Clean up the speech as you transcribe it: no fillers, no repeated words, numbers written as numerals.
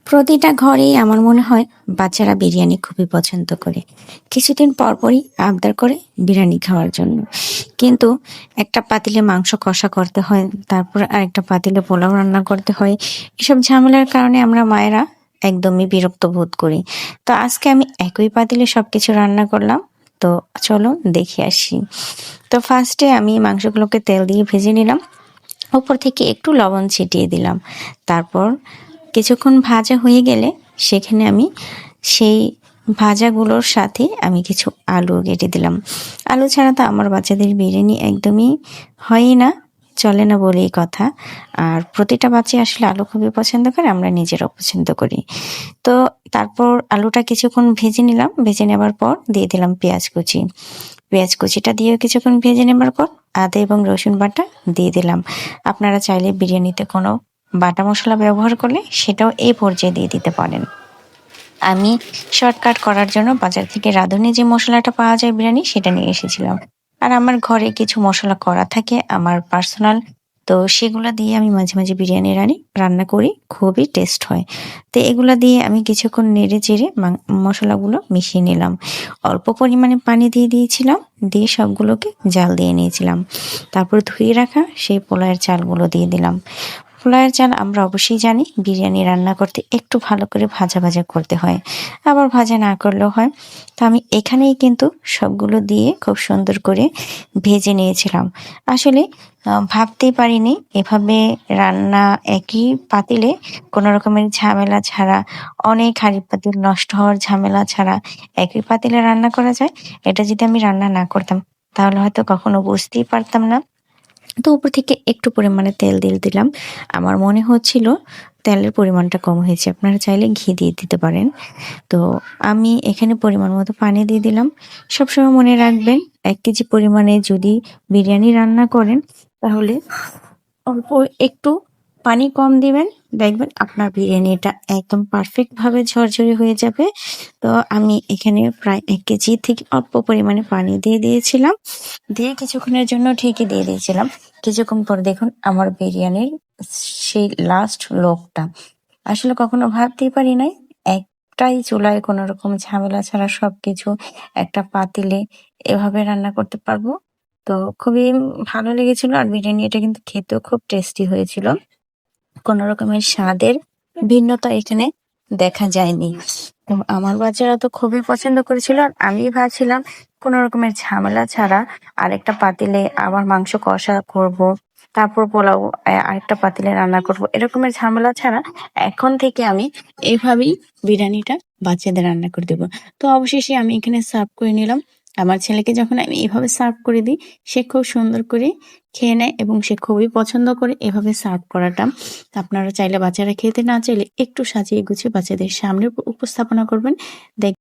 প্রতিটা ঘরেই আমার মনে হয় বাচ্চারা বিরিয়ানি খুবই পছন্দ করে। কিছুদিন পরপরই আবদার করে বিরিয়ানি খাওয়ার জন্য। কিন্তু একটা পাতিলে মাংস কষা করতে হয়, তারপর আরেকটা পাতিলে পোলাও রান্না করতে হয়। এসব ঝামেলার কারণে আমরা মায়েরা একদমই বিরক্ত বোধ করি। তো আজকে আমি একই পাতিলে সবকিছু রান্না করলাম। তো চলো দেখে আসি। তো ফার্স্টে আমি মাংসগুলোকে তেল দিয়ে ভেজে নিলাম। উপর থেকে একটু লবণ ছিটিয়ে দিলাম। তারপর কিছুক্ষণ ভাজা হয়ে গেলে সেখানে আমি সেই ভাজাগুলোর সাথে আমি কিছু আলু কেটে দিলাম। আলু ছাড়া তো আমার বাচ্চাদের বিরিয়ানি একদমই হয়ই না, চলে না বলেই কথা। আর প্রতিটা বাচ্চা আসলে আলু খুবই পছন্দ করে, আমরা নিজেরাও পছন্দ করি। তো তারপর আলুটা কিছুক্ষণ ভেজে নিলাম। ভেজে নেবার পর দিয়ে দিলাম পেঁয়াজ কুচি। পেঁয়াজ কুচিটা দিয়েও কিছুক্ষণ ভেজে নেবার পর আদা এবং রসুন বাটা দিয়ে দিলাম। আপনারা চাইলে বিরিয়ানিতে কোনো বাটা মশলা ব্যবহার করলে সেটাও এই পর্যায়ে দিয়ে দিতে পারেন। আমি শর্টকাট করার জন্য বাজার থেকে রাঁধুনি যে মশলাটা পাওয়া যায় বিরিয়ানি সেটা নিয়ে এসেছিলাম। আর আমার ঘরে কিছু মশলা করা থাকে আমার পার্সোনাল, তো সেগুলো দিয়ে আমি মাঝে মাঝে বিরিয়ানি রান্না করি, খুবই টেস্ট হয়। তো এগুলা দিয়ে আমি কিছুক্ষণ নেড়ে চেড়ে মশলাগুলো মিশিয়ে নিলাম। অল্প পরিমাণে পানি দিয়ে দিয়েছিলাম, দিয়ে সবগুলোকে জাল দিয়ে নিয়েছিলাম। তারপর ধুয়ে রাখা সেই পোলাওয়ের চালগুলো দিয়ে দিলাম। পোলাওয়ের চাল আমরা অবশ্যই জানি বিরিয়ানি রান্না করতে একটু ভালো করে ভাজা ভাজা করতে হয়, আবার ভাজা না করলেও হয়। তো আমি এখানেই কিন্তু সবগুলো দিয়ে খুব সুন্দর করে ভেজে নিয়েছিলাম। আসলে ভাবতেই পারিনি এভাবে রান্না একই পাতিলে কোনো রকমের ঝামেলা ছাড়া, অনেক হাঁড়ি পাতিল নষ্ট হওয়ার ঝামেলা ছাড়া একই পাতিলে রান্না করা যায়। এটা যদি আমি রান্না না করতাম তাহলে হয়তো কখনো বুঝতেই পারতাম না। তো উপর থেকে একটু পরিমাণে তেল দিয়ে দিলাম। আমার মনে হচ্ছিল তেলের পরিমাণটা কম হয়েছে, আপনারা চাইলে ঘি দিয়ে দিতে পারেন। তো আমি এখানে পরিমাণ মতো পানি দিয়ে দিলাম। সবসময় মনে রাখবেন ১ কেজি পরিমাণে যদি বিরিয়ানি রান্না করেন তাহলে অল্প একটু পানি কম দিবেন, দেখবেন আপনার বিরিয়ানিটা একদম পারফেক্ট ভাবে ঝরঝরে হয়ে যাবে। তো আমি এখানে প্রায় ১ কেজি থেকে অল্প পরিমাণে পানি দিয়ে দিয়েছিলাম। দিয়ে কিছুক্ষণের জন্য ঢেকে দিয়ে দিয়েছিলাম। কিছুক্ষণ পর দেখুন আমার বিরিয়ানির সেই লাস্ট লোকটা। আসলে কখনো ভাবতেই পারি নাই একটাই চুলায় কোনো রকম ঝামেলা ছাড়া সবকিছু একটা পাতিলে এভাবে রান্না করতে পারবো। তো খুবই ভালো লেগেছিল। আর বিরিয়ানিটা কিন্তু খেতেও খুব টেস্টি হয়েছিল। কোন রকমের স্বাদের ভিন্নতা এখানে দেখা যায়নি। তো আমার বাচ্চারা তো খুবই পছন্দ করেছিল। আর আমি ভাবছিলাম কোন রকমের ঝামেলা ছাড়া আরেকটা পাতিলে আবার মাংস কষা করব, তারপর পোলাও আরেকটা পাতিলে রান্না করব, এরকমের ঝামেলা ছাড়া এখন থেকে আমি এইভাবেই বিরিয়ানিটা বাচ্চাদের রান্না করে দেবো। তো অবশেষে আমি এখানে সার্ভ করে নিলাম। আমার ছেলেকে যখন আমি এভাবে সার্ভ করে দিই সে খুব সুন্দর করে খেয়ে নেয় এবং সে খুবই পছন্দ করে এভাবে সার্ভ করাটা। আপনারা চাইলে বাচ্চারা খেতে না চাইলে একটু সাজিয়ে গুছিয়ে বাচ্চাদের সামনে উপস্থাপনা করবেন। দেখ